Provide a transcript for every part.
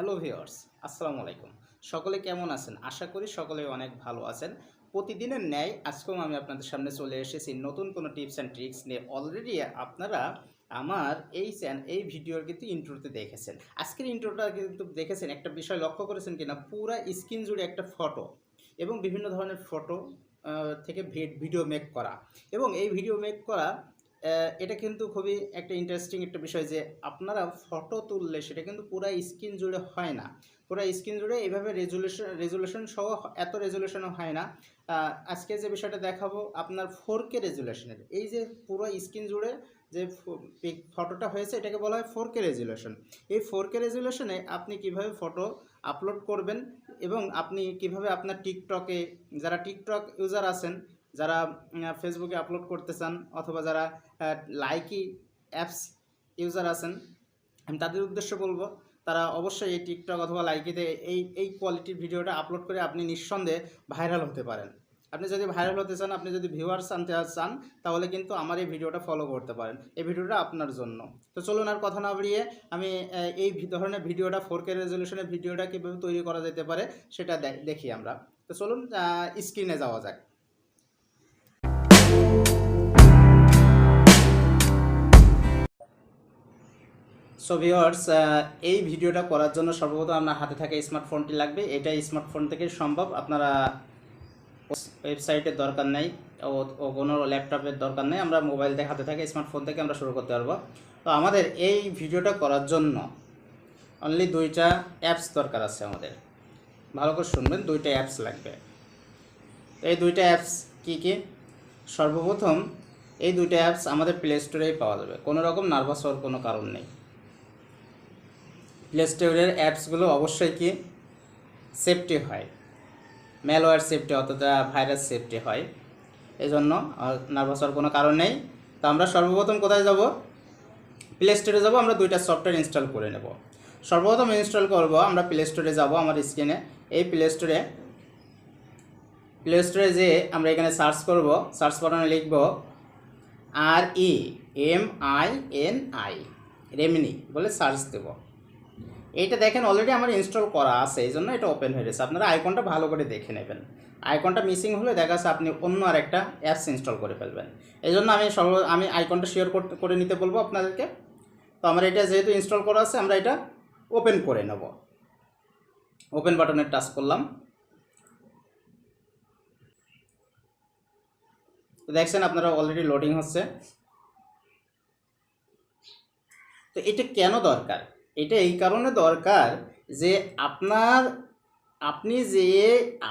Hello viewers, আসসালামু আলাইকুম। সকলে কেমন আছেন? আশা করি সকলেই অনেক ভালো আছেন। প্রতিদিনের ন্যায় আজকেও আমি আপনাদের সামনে চলে এসেছি নতুন কোনো টিপস অ্যান্ড ট্রিক্স নিয়ে। অলরেডি আপনারা আমার এই ভিডিওর কিন্তু ইন্ট্রোতে দেখেছেন। আজকের ইন্ট্রোটা কিন্তু দেখেছেন, একটা বিষয় লক্ষ্য করেছেন কিনা, পুরা স্ক্রিন জুড়ে একটা ফটো এবং বিভিন্ন ধরনের ফটো থেকে ভিডিও মেক করা, এবং এই ভিডিও মেক করা এটা কিন্তু খুবই একটা ইন্টারেস্টিং একটা বিষয় যে আপনারা ফটো তুললে সেটা কিন্তু পুরো স্ক্রিন জুড়ে হয় না। পুরো স্ক্রিন জুড়ে এইভাবে রেজুলেশন সহ এত রেজুলেশনও হয় না। আজকে যে বিষয়টা দেখাবো আপনার 4K রেজুলেশনের, এই যে পুরো স্ক্রিন জুড়ে যে ফটোটা হয়েছে এটাকে বলা হয় 4K রেজুলেশন। এই 4K রেজুলেশনে আপনি কিভাবে ফটো আপলোড করবেন এবং আপনি কিভাবে আপনার টিকটকে, যারা টিকটক ইউজার আছেন, যারা ফেসবুকে আপলোড করতে চান, অথবা যারা লাইকি অ্যাপস ইউজার আছেন, আমি তাদের উদ্দেশ্যে বলবো তারা অবশ্যই এই টিকটক অথবা লাইকিতে এই কোয়ালিটির ভিডিওটা আপলোড করে আপনি নিঃসন্দেহে ভাইরাল হতে পারেন। আপনি যদি ভাইরাল হতে চান, আপনি যদি ভিউয়ার্স আনতে চান, তাহলে কিন্তু আমার এই ভিডিওটা ফলো করতে পারেন। এই ভিডিওটা আপনার জন্য। তো চলুন আর কথা না বাড়িয়ে আমি এই ধরনের ভিডিওটা 4K রেজলিউশনের ভিডিওটা কীভাবে তৈরি করা যেতে পারে সেটা দেখি আমরা। তো চলুন স্ক্রিনে যাওয়া যাক। সো ভিউয়ার্স, এই ভিডিওটা করার জন্য সর্বপ্রথম আপনার হাতে থাকা স্মার্টফোনটি লাগবে। এটা স্মার্টফোন থেকে সম্ভব, আপনারা ওয়েবসাইটের দরকার নেই ও কোনো ল্যাপটপের দরকার নেই, আমরা মোবাইল থেকে হাতে থাকা স্মার্টফোন থেকে আমরা শুরু করতে পারবো। তো আমাদের এই ভিডিওটা করার জন্য অনলি দুইটা অ্যাপস দরকার আছে আমাদের। ভালো করে শুনবেন, দুইটা অ্যাপস লাগবে। এই দুইটা অ্যাপস কী কী? সর্বপ্রথম এই দুইটা অ্যাপস আমাদের প্লে স্টোরেই পাওয়া যাবে, কোনো রকম নার্ভাস হওয়ার কোনো কারণ নেই। প্লে স্টোরের অ্যাপসগুলো অবশ্যই কি সেফটি হয়, ম্যালওয়্যার সেফটি অথবা ভাইরাস সেফটি হয়, এই জন্য নার্ভাস হওয়ার কোনো কারণ নেই। তো আমরা সর্বপ্রথম কোথায় যাব? প্লে স্টোরে যাব, আমরা দুইটা সফটওয়্যার ইনস্টল করে নেব। সর্বপ্রথম ইনস্টল করব, আমরা প্লে স্টোরে যাব। আমার স্ক্রিনে এই প্লে স্টোরে যে আমরা এখানে সার্চ করব, সার্চ বাটনে লিখব REMINI, রেমিনি বলে সার্চ দেব। এইটা দেখেন অলরেডি আমার ইনস্টল করা আছে, এই জন্য এটা ওপেন হয়ে গেছে। আপনারা আইকনটা ভালো করে দেখে নেবেন। আইকনটা মিসিং হলে দেখা যাচ্ছে আপনি অন্য আরেকটা অ্যাপস ইনস্টল করে ফেলবেন। এই জন্য আমি আইকনটা শেয়ার করে নিতে বলবো আপনাদেরকে। তো আমার এটা যেহেতু ইনস্টল করা আছে, আমরা এটা ওপেন করে নেব। ওপেন বাটনে টাচ করলাম। তো দেখছেন আপনারা অলরেডি লোডিং হচ্ছে। তো এটা কেন দরকার? এটা এই কারণে দরকার যে আপনি যে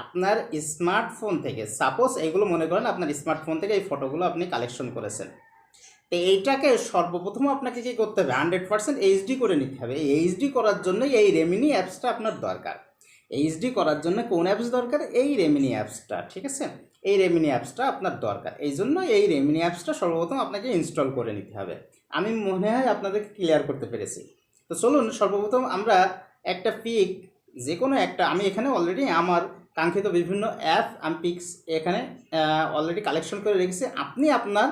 আপনার স্মার্টফোন থেকে, সাপোজ এইগুলো মনে করেন আপনার স্মার্টফোন থেকে এই ফটোগুলো আপনি কালেকশন করেছেন, তো এইটাকে সর্বপ্রথম আপনাকে কী করতে হবে? 100% এইচডি করে নিতে হবে। এই এইচডি করার জন্য এই রেমিনি অ্যাপসটা আপনার দরকার। এইচডি করার জন্য কোন অ্যাপস দরকার? এই রেমিনি অ্যাপসটা, ঠিক আছে? এই রেমিনি অ্যাপসটা আপনার দরকার। এই জন্য এই রেমিনি অ্যাপসটা সর্বপ্রথম আপনাকে ইনস্টল করে নিতে হবে। আমি মনে হয় আপনাদেরকে ক্লিয়ার করতে পেরেছি। তো চলুন সর্বপ্রথম আমরা একটা পিক, যে কোনো একটা, আমি এখানে অলরেডি আমার কাঙ্ক্ষিত বিভিন্ন অ্যাপ আমি পিক্স এখানে অলরেডি কালেকশন করে রেখেছি। আপনি আপনার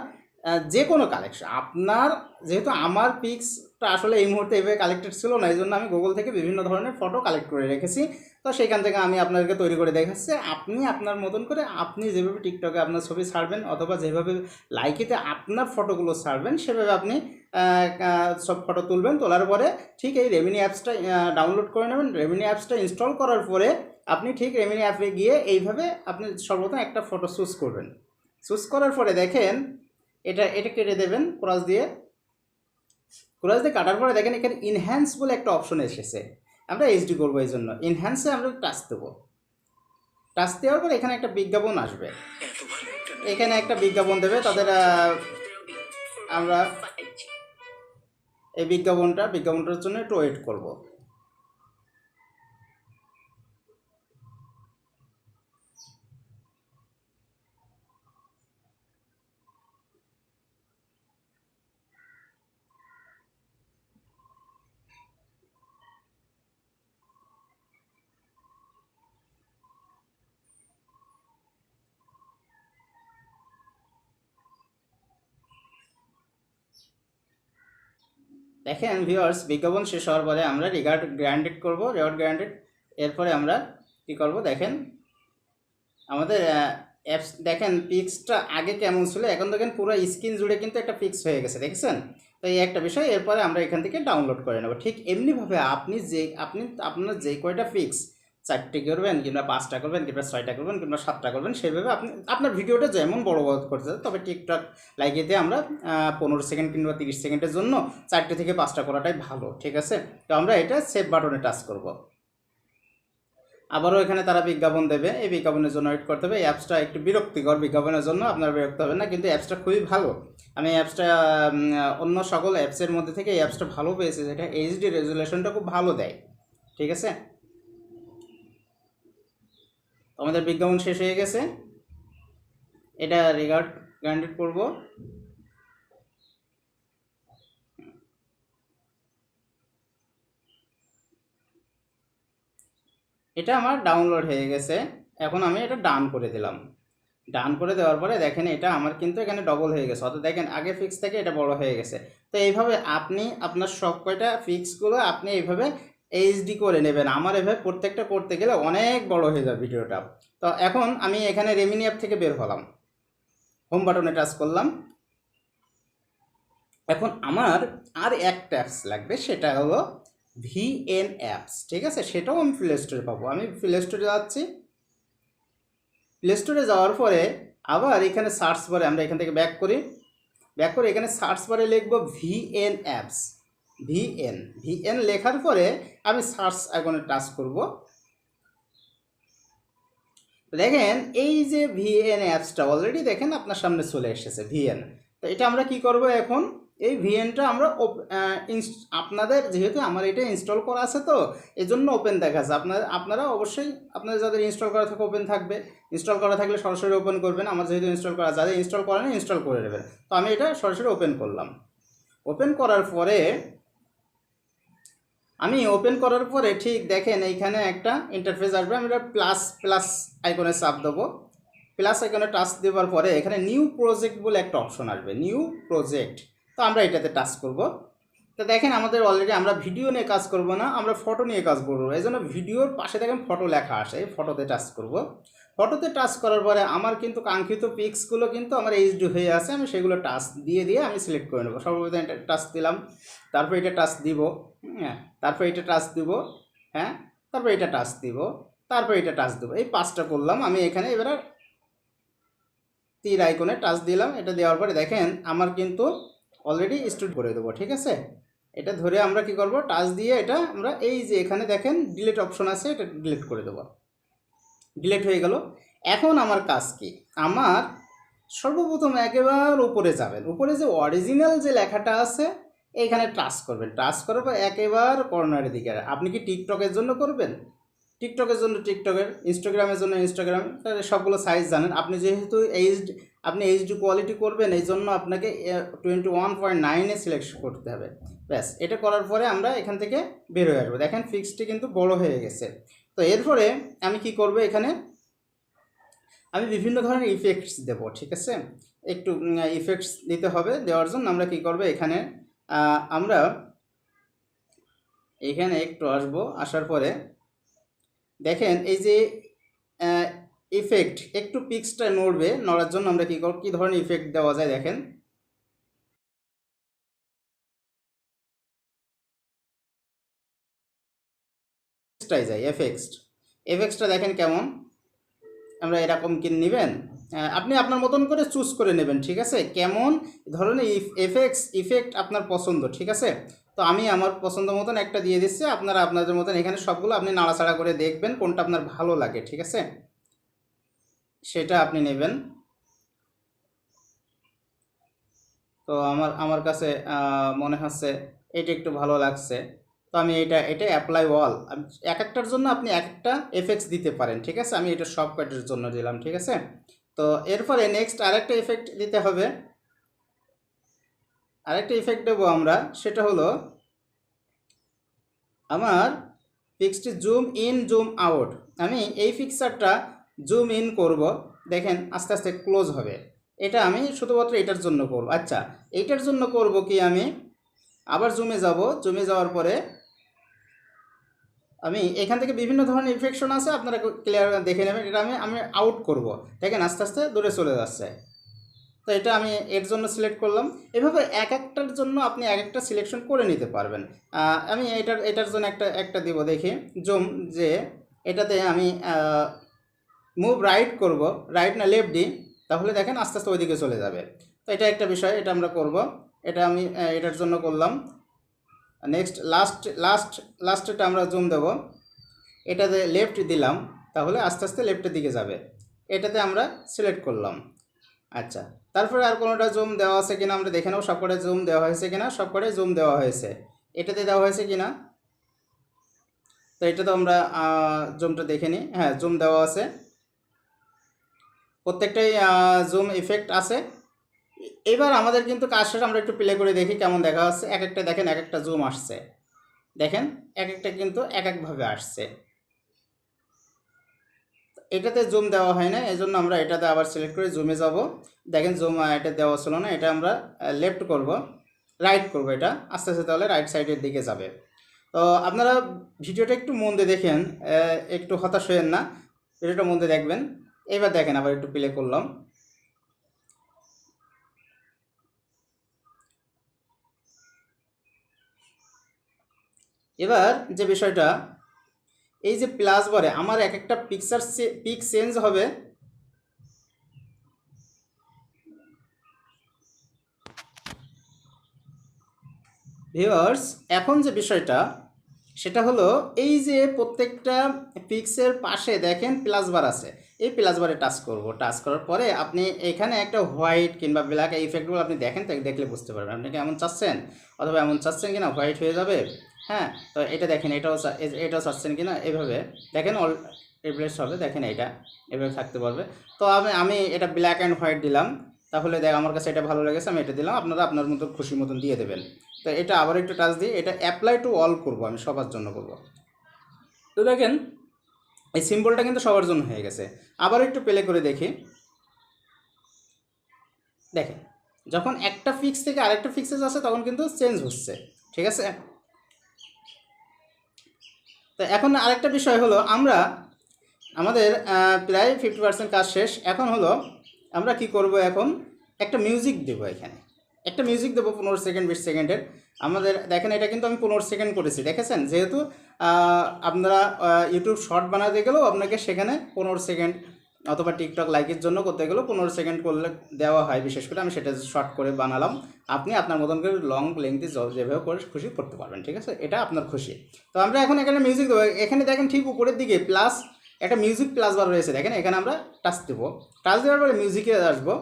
যে কোনো কালেকশন, আপনার যেহেতু আমার পিক্সটা আসলে এই মুহূর্তে এভাবে কালেক্টেড ছিল না, এই জন্য আমি গুগল থেকে বিভিন্ন ধরনের ফটো কালেক্ট করে রেখেছি। তো সেইখান থেকে আমি আপনাদেরকে তৈরি করে দেখাচ্ছি। আপনি আপনার মতন করে আপনি যেভাবে টিকটকে আপনার ছবি ছাড়বেন অথবা যেভাবে লাইকিতে আপনার ফটোগুলো ছাড়বেন, সেভাবে আপনি সব ফটো তুলবেন। তোলার পরে ঠিক এই রেমিনি অ্যাপসটা ডাউনলোড করে নেবেন। রেমিনি অ্যাপসটা ইনস্টল করার পরে আপনি ঠিক রেমিনি অ্যাপে গিয়ে এইভাবে আপনি সর্বপ্রথম একটা ফটো চুজ করবেন। চুজ করার পরে দেখেন এটা কেটে দেবেন ক্রস দিয়ে কাটার পরে দেখেন এখানে ইনহ্যান্স বলে একটা অপশন এসেছে। আমরা এইচডি করবো, এই জন্য ইনহ্যান্সে আমরা টাচ দেবো। টাচ দেওয়ার পর এখানে একটা বিজ্ঞাপন আসবে, এখানে একটা বিজ্ঞাপন দেবে তাদের। আমরা এই বিজ্ঞাপনটার জন্য একটু ওয়েট করবো। দেখেন ভিউয়ার্স, বিজ্ঞাপন শেষ হওয়ার পরে আমরা রিগার্ড গ্র্যান্ডেড করব, রেওয়ার্ড গ্র্যান্ডেড। এরপরে আমরা কি করব দেখেন, আমাদের অ্যাপস দেখেন পিক্সটা আগে কেমন ছিল, এখন দেখেন পুরো স্ক্রিন জুড়ে কিন্তু একটা পিক্স হয়ে গেছে, দেখছেন? তো এই একটা বিষয়, এরপরে আমরা এখান থেকে ডাউনলোড করে নেব। ঠিক এমনিভাবে আপনার যে কয়টা পিক্স, 4টে করবেন কিংবা 5টা করবেন কিংবা 6টা করবেন কিংবা 7টা করবেন, সেইভাবে আপনি আপনার ভিডিওটা যেমন বড় করতে চান। তবে টিকটক লাইকেতে আমরা 15 সেকেন্ড কিংবা 30 সেকেন্ডের জন্য 4টে থেকে 5টা করাটাই ভালো, ঠিক আছে? তো আমরা এটা সেভ বাটনে টাচ করব। আবারও এখানে তারা বিজ্ঞাপন দেবে, এই বিজ্ঞাপনের জন্য ওয়েট করতে হবে। এই অ্যাপসটা একটু বিরক্তিকর, বিজ্ঞাপনের জন্য আপনারা বিরক্ত হবেন না, কিন্তু অ্যাপসটা খুবই ভালো। আমি অ্যাপসটা অন্য সকল অ্যাপসের মধ্যে থেকে এই অ্যাপসটা ভালো পেয়েছি, যেটা এইচডি রেজুলেশনটা খুব ভালো দেয়, ঠিক আছে? আমাদের বিজ্ঞাপন শেষ হয়ে গেছে, এটা রিগার্ড গ্রান্টেড করব। এটা আমার ডাউনলোড হয়ে গেছে, এখন আমি এটা ডান করে দিলাম। ডান করে দেওয়ার পরে দেখেন এটা আমার কিন্তু এখানে ডবল হয়ে গেছে, অর্থাৎ দেখেন আগে ফিক্স থেকে এটা বড় হয়ে গেছে। তো এইভাবে আপনি আপনার সব কয়টা ফিক্সগুলো আপনি এইভাবে এইচডি করে নেবেন। আমার এভাবে প্রত্যেকটা করতে গেলে অনেক বড় হয়ে যাবে ভিডিওটা। তো এখন আমি এখানে রেমিনি অ্যাপ থেকে বের হলাম, হোম বাটনে টাচ করলাম। এখন আমার আর একটা অ্যাপস লাগবে, সেটা হলো ভিএন অ্যাপস, ঠিক আছে? সেটাও আমি প্লে স্টোরে পাবো। আমি প্লে স্টোরে যাচ্ছি, প্লে স্টোরে যাওয়ার পরে আবার এখানে সার্চ বারে আমরা এখান থেকে ব্যাক করি, এখানে সার্চ বারে লিখব ভিএন অ্যাপস। ভিএন লেখার পরে আমি সার্চ আইকনে টাচ করব। দেখেন এই যে ভিএন অ্যাপসটা অলরেডি দেখেন আপনার সামনে চলে এসেছে ভিএন। তো এটা আমরা কি করব এখন, এই ভিএনটা আমরা আপনাদের যেহেতু আমার এটা ইনস্টল করা আছে, তো এই জন্য ওপেন দেখাচ্ছে। আপনারা অবশ্যই আপনাদের যাদের ইনস্টল করা থাকে ওপেন থাকবে, ইনস্টল করা থাকলে সরাসরি ওপেন করবেন। আমার যেহেতু ইনস্টল করা, যাদের ইনস্টল করেন ইনস্টল করে নেবেন। তো আমি এটা সরাসরি ওপেন করলাম। ওপেন করার পরে ঠিক দেখেন এইখানে একটা ইন্টারফেস আসবে। আমি এটা প্লাস আইকনে চাপ দেবো। প্লাস আইকনে টাচ দেওয়ার পরে এখানে নিউ প্রজেক্ট বলে একটা অপশন আসবে, নিউ প্রজেক্ট। তো আমরা এটাতে টাচ করব। তো দেখেন আমাদের অলরেডি আমরা ভিডিও নিয়ে কাজ করব না, আমরা ফটো নিয়ে কাজ করবো। এই জন্য ভিডিওর পাশে দেখেন ফটো লেখা আসে, ফটোতে টাচ করব। ফটোতে টাচ করার পরে আমার কিন্তু কাঙ্ক্ষিত পিক্সগুলো কিন্তু আমার এইচডি হয়ে আছে, আমি সেগুলো টাচ দিয়ে আমি সিলেক্ট করে নেব। সর্বপ্রথম এটা টাচ দিলাম, তারপর এটা টাচ দিব, হ্যাঁ, তারপর এটা টাচ দিব, হ্যাঁ, তারপর এটা টাচ দিব, তারপর এটা টাচ দেবো। এই 5টা করলাম আমি। এখানে এবারে তীর আইকনে টাচ দিলাম। এটা দেওয়ার পরে দেখেন আমার কিন্তু অলরেডি স্টুডিও করে দেবো, ঠিক আছে? এটা ধরে আমরা কি করব, টাচ দিয়ে এটা আমরা এই যে এখানে দেখেন ডিলিট অপশন আছে, এটা ডিলিট করে দেবো। ডিলিট হয়ে গেল। এখন আমার কাজ কি, আমার সর্বপ্রথম একেবারে উপরে যাবেন, উপরে যে অরিজিনাল যে লেখাটা আছে এইখানে টাচ করবেন। টাচ করার পর একেবারে কর্নারের দিকে। আপনি কি টিকটকের জন্য করবেন, টিকটকের জন্য টিকটকের, ইনস্টাগ্রামের জন্য ইনস্টাগ্রাম, সবগুলো সাইজ জানেন আপনি। যেহেতু আপনি এইচডি কোয়ালিটি করবেন, এই জন্য আপনাকে 21.9-এ সিলেক্ট করতে হবে। ব্যাস, এটা করার পরে আমরা এখান থেকে বের হয়ে আসবো। দেখেন ফিক্সটি কিন্তু বড় হয়ে গেছে। তো এরপরে আমি কি করব, এখানে আমি বিভিন্ন ধরনের ইফেক্টস দেব, ঠিক আছে? একটু ইফেক্টস দিতে হবে। দেওয়ার জন্য আমরা কি করব, এখানে আমরা এখানে একটু আসবো। আসার পরে দেখেন এই যে ইফেক্ট, একটু পিক্সটা নড়বে, নড়ার জন্য আমরা কি ধরনের ইফেক্ট দেওয়া যায় দেখেন। যায় এফেক্টসটা দেখেন কেমন। আমরা এরকম কি নেবেন, আপনি আপনার মতন করে চুজ করে নেবেন, ঠিক আছে? কেমন ধরনের ইফেক্ট আপনার পছন্দ, ঠিক আছে? তো আমি আমার পছন্দ মতন একটা দিয়ে দিচ্ছি, আপনারা আপনাদের মতন এখানে সবগুলো আপনি নাড়াচাড়া করে দেখবেন কোনটা আপনার ভালো লাগে, ঠিক আছে? সেটা আপনি নেবেন। তো আমার কাছে মনে হচ্ছে এটা একটু ভালো লাগছে। তো আমি এটা অ্যাপ্লাই ওয়াল, এক একটার জন্য আপনি এক একটা এফেক্টস দিতে পারেন, ঠিক আছে? আমি এটা সব কয়টার জন্য দিলাম, ঠিক আছে? তো এরপরে নেক্সট আরেকটা ইফেক্ট দিতে হবে। আরেকটা ইফেক্ট দেবো আমরা, সেটা হলো আমার পিক্সটি জুম ইন জুম আউট। আমি এই পিকচারটা জুম ইন করব, দেখেন আস্তে আস্তে ক্লোজ হবে। এটা আমি শুধুমাত্র এটার জন্য করব। আচ্ছা, এইটার জন্য করব কি, আমি আবার জুমে যাব, জুমে যাওয়ার পরে আমি এখান থেকে বিভিন্ন ধরনের ইফেকশন আছে, আপনারা ক্লিয়ার দেখে নেবেন। এটা আমি আমি আউট করব, দেখেন আস্তে আস্তে দূরে চলে যাচ্ছে। তো এটা আমি এর জন্য সিলেক্ট করলাম। এভাবে এক একটার জন্য আপনি এক একটা সিলেকশন করে নিতে পারবেন। আমি এটার জন্য একটা দিব, দেখি জুম, যে এটাতে আমি মুভ রাইট করব, রাইট না লেফট দিই, তাহলে দেখেন আস্তে আস্তে ওইদিকে চলে যাবে। তো এটা একটা বিষয়, এটা আমরা করব। এটা আমি এটার জন্য করলাম। নেক্সট লাস্টেটা আমরা জুম দেব, এটাতে লেফট দিলাম, তাহলে আস্তে আস্তে লেফটের দিকে যাবে। এটাতে আমরা সিলেক্ট করলাম। আচ্ছা, তারপরে আর কোনোটা জুম দেওয়া আছে কিনা আমরা দেখে নেব। সবকটা জুম দেওয়া হয়েছে কিনা, সবকটাই জুম দেওয়া হয়েছে। এটাতে দেওয়া হয়েছে কিনা, তো এটা তো আমরা জুমটা দেখে নিই। হ্যাঁ, জুম দেওয়া আছে, প্রত্যেকটাই জুম ইফেক্ট আছে। এবার আমাদের কিন্তু কাজ শেষ, আমরা একটু প্লে করে দেখি কেমন দেখা যাচ্ছে। এক একটা দেখেন, এক একটা জুম আসছে, দেখেন এক একটা কিন্তু এক একভাবে আসছে। এটাতে জুম দেওয়া হয় না, এই জন্য আমরা এটাতে আবার সিলেক্ট করে জুমে যাব। দেখেন জুম এটা দেওয়া ছিল না, এটা আমরা লেফট করব, রাইট করব, এটা আস্তে আস্তে তাহলে রাইট সাইডের দিকে যাবে। তো আপনারা ভিডিওটা একটু মন দিয়ে দেখেন, একটু হতাশ হয়েন না, ভিডিওটা মন দিয়ে দেখবেন। এবার দেখেন আবার একটু প্লে করলাম। এবার যে বিষয়টা, এই যে প্লাস বারে আমার এক একটা পিক চেঞ্জ হবে। ভিউয়ার্স, এখন যে বিষয়টা সেটা হলো, এই যে প্রত্যেকটা পিক্সের পাশে দেখেন প্লাস বার আছে, এই প্লাস বারে টাচ করব। টাচ করার পরে আপনি এখানে একটা হোয়াইট কিংবা ব্ল্যাক এই ইফেক্টগুলো আপনি দেখেন, দেখলে বুঝতে পারবেন আপনি কি এমন চাচ্ছেন, অথবা এমন চাচ্ছেন কিনা হোয়াইট হয়ে যাবে। হ্যাঁ, তো এটা দেখেন, এটাও চাচ্ছেন কিনা, এভাবে দেখেন অল রিপ্লেস হবে, দেখেন এটা এভাবে থাকতে পারবে। তো আমি এটা ব্ল্যাক অ্যান্ড হোয়াইট দিলাম, তাহলে দেখ আমার কাছে এটা ভালো লেগেছে, আমি এটা দিলাম। আপনারা আপনার মতো খুশি মতন দিয়ে দেবেন। তো এটা আবার একটু টাচ দিয়ে এটা অ্যাপ্লাই টু অল করব, আমি সবার জন্য করব। তো দেখেন এই সিম্বলটা কিন্তু সবার জন্য হয়ে গেছে। আবার একটু প্লে করে দেখি, দেখেন যখন একটা ফিক্স থেকে আরেকটা ফিক্সে যাচ্ছে তখন কিন্তু চেঞ্জ হচ্ছে, ঠিক আছে। তো এখন আরেকটা বিষয় হলো, আমরা আমাদের প্রায় 50% কাজ শেষ। এখন হলো আমরা কি করব, এখন একটা মিউজিক দেবো, এখানে একটা মিউজিক দেবো 15 সেকেন্ড 20 সেকেন্ডের। আমাদের দেখেন এটা কিন্তু আমি 15 সেকেন্ড করেছি, দেখেছেন, যেহেতু আপনারা ইউটিউব শর্ট বানাতে গেলেও আপনাকে সেখানে 15 সেকেন্ড, অথবা টিকটক লাইকের জন্য করতে গেলেও 15 সেকেন্ড করলে দেওয়া হয়। বিশেষ করে আমি সেটা শর্ট করে বানালাম, আপনি আপনার মতন করে লং লেংথি যেভাবে করে খুশি করতে পারবেন, ঠিক আছে, এটা আপনার খুশি। তো আমরা এখন এখানে মিউজিক দেবো, এখানে দেখেন ঠিক উপরের দিকে প্লাস একটা মিউজিক প্লাস বার রয়েছে, দেখেন এখানে আমরা টাচ দেবো। টাচ দেওয়ার পরে মিউজিকে আসবো।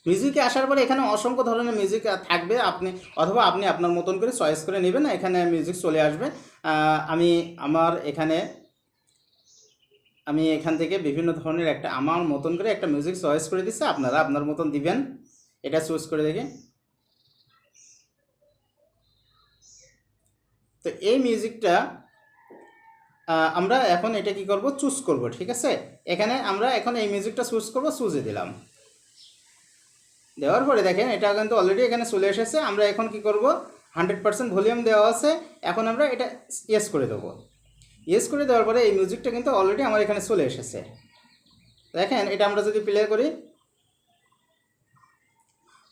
মিউজিকে আসার পরে এখানে অসংখ্য ধরনের মিউজিক থাকবে, আপনি অথবা আপনি আপনার মতন করে চয়েস করে নেবেন, এখানে মিউজিক চলে আসবে। আমি আমার এখানে আমি এখান থেকে বিভিন্ন ধরনের একটা আমার মতন করে একটা মিউজিক চয়েস করে দিচ্ছি, আপনারা আপনার মতন দিবেন। এটা চুজ করে দেখি। তো এই মিউজিকটা আমরা এখন এটা কি করব, চুজ করব, ঠিক আছে। এখানে আমরা এখন এই মিউজিকটা চুজ করব, চুজে দিলাম। দেওয়ার পরে দেখেন এটা কিন্তু অলরেডি এখানে চলে এসেছে। আমরা এখন কি করব, 100% ভলিউম দেওয়া আছে, এখন আমরা এটা ইয়েস করে দেবো। ইয়েস করে দেওয়ার পরে এই মিউজিকটা কিন্তু অলরেডি আমার এখানে চলে এসেছে। দেখেন এটা আমরা যদি প্লে করি,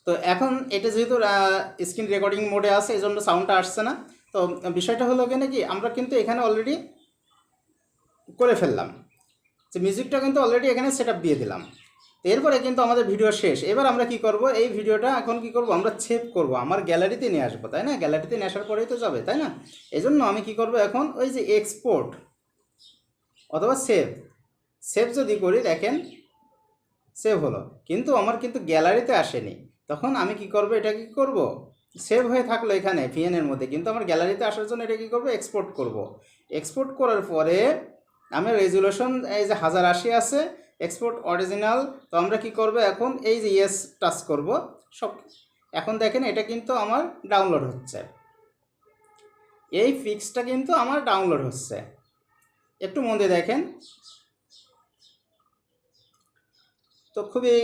তো এখন এটা যেহেতু স্ক্রিন রেকর্ডিং মোডে আছে, এই জন্য সাউন্ডটা আসছে না। তো বিষয়টা হলো কেন কি, আমরা কিন্তু এখানে অলরেডি করে ফেললাম, যে মিউজিকটা কিন্তু অলরেডি এখানে সেট দিয়ে দিলাম। এরপরে কিন্তু আমাদের ভিডিও শেষ। এবার আমরা কি করব, এই ভিডিওটা এখন কি করব, আমরা সেভ করব, আমার গ্যালারিতে নিয়ে আসবো, তাই না, গ্যালারিতে নিয়ে আসার পরেই তো যাবে, তাই না। এই জন্য আমি কি করব, এখন ওই যে এক্সপোর্ট অথবা সেভ, সেভ যদি করি দেখেন সেভ হলো, কিন্তু আমার কিন্তু গ্যালারিতে আসেনি। তখন আমি কি করব, এটা কি করব, সেভ হয়ে থাকলো এখানে ভিএনের মধ্যে, কিন্তু আমার গ্যালারিতে আসার জন্য এটা কি করব, এক্সপোর্ট করব। এক্সপোর্ট করার পরে আমার রেজুলেশন এই যে 1080 আছে, এক্সপোর্ট অরিজিনাল। তো আমরা কি করব, এখন এই যে ইয়েস টাচ করব সব। এখন দেখেন এটা কিন্তু আমার ডাউনলোড হচ্ছে, এই ফিক্সটা কিন্তু আমার ডাউনলোড হচ্ছে, একটু মন দিয়ে দেখেন। তো তো খুবই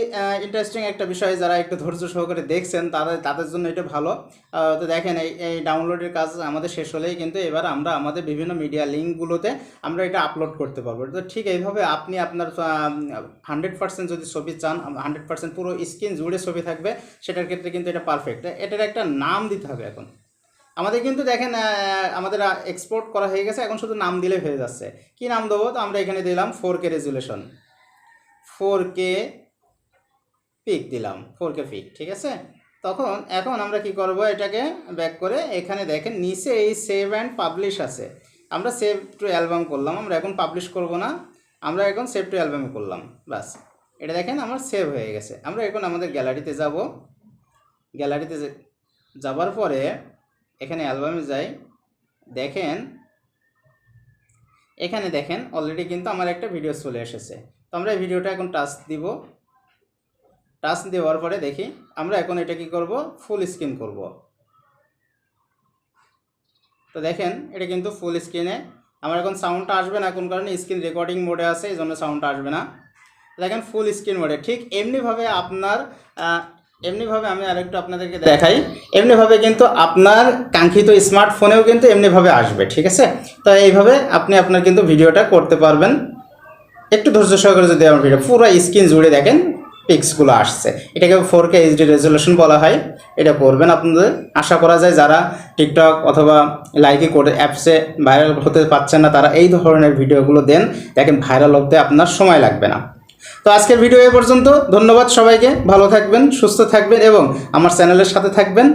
ইন্টারেস্টিং একটা বিষয়, যারা একটু ধৈর্য সহকারে দেখছেন তাদের জন্য এটা ভালো। তো দেখেন এই ডাউনলোডের কাজ আমাদের শেষ হলেই কিন্তু এবার আমরা আমাদের বিভিন্ন মিডিয়া লিঙ্কগুলোতে আমরা এটা আপলোড করতে পারবো। তো ঠিক এইভাবে আপনি আপনার 100% যদি ছবি চান, 100% পুরো স্ক্রিন জুড়ে ছবি থাকবে, সেটার ক্ষেত্রে কিন্তু এটা পারফেক্ট। এটার একটা নাম দিতে হবে এখন আমাদের, কিন্তু দেখেন আমাদের এক্সপোর্ট করা হয়ে গেছে, এখন শুধু নাম দিলে হয়ে যাচ্ছে। কি নাম দেবো? তো আমরা এখানে দিলাম 4K রেজুলেশন, 4K পিক দিলাম, 4K পিক, ঠিক আছে। এখন আমরা কি করব, এটাকে ব্যাক করে এখানে দেখেন নিচে এই সেভ অ্যান্ড পাবলিশ আছে, আমরা সেভ টু অ্যালবাম করলাম। আমরা এখন পাবলিশ করব না, আমরা এখন সেভ টু অ্যালবামে করলাম, বাস। এটা দেখেন আমার সেভ হয়ে গেছে। আমরা এখন আমাদের গ্যালারিতে যাব, গ্যালারিতে যাবার পরে এখানে অ্যালবামে যাই, দেখেন এখানে দেখেন অলরেডি কিন্তু আমার একটা ভিডিও চলে এসেছে। তো আমরা এই ভিডিওটা এখন টাচ দিব, টাচ দেওয়ার পরে দেখি আমরা এখন এটা কি করব, ফুল স্ক্রিন করব। তো দেখেন এটা কিন্তু ফুল স্ক্রিনে, আমার এখন সাউন্ডটা আসবে না, কোন কারণে স্ক্রিন রেকর্ডিং মোডে আছে, এই জন্য সাউন্ডটা আসবে না। দেখেন ফুল স্ক্রিন মোডে। ঠিক এমনিভাবে এমনিভাবে আমি আরেকটু আপনাদেরকে দেখাই, এমনিভাবে কিন্তু আপনার কাঙ্ক্ষিত স্মার্টফোনেও কিন্তু এমনিভাবে আসবে, ঠিক আছে। তো এইভাবে আপনি আপনার কিন্তু ভিডিওটা করতে পারবেন। একটু ধৈর্য সহকারে যদি আমার ভিডিও পুরো স্ক্রিন জুড়ে দেখেন পিক্সগুলো আসছে, এটাকে 4K HD রেজুলেশন বলা হয়। এটা করবেন আপনাদের, আশা করা যায় যারা টিকটক অথবা লাইকে করে অ্যাপসে ভাইরাল হতে পারছেন না, তারা এই ধরনের ভিডিওগুলো দেন, দেখেন ভাইরাল হতে আপনার সময় লাগবে না। তো আজকের ভিডিও এ পর্যন্ত। ধন্যবাদ সবাইকে, ভালো থাকবেন, সুস্থ থাকবেন এবং আমার চ্যানেলের সাথে থাকবেন।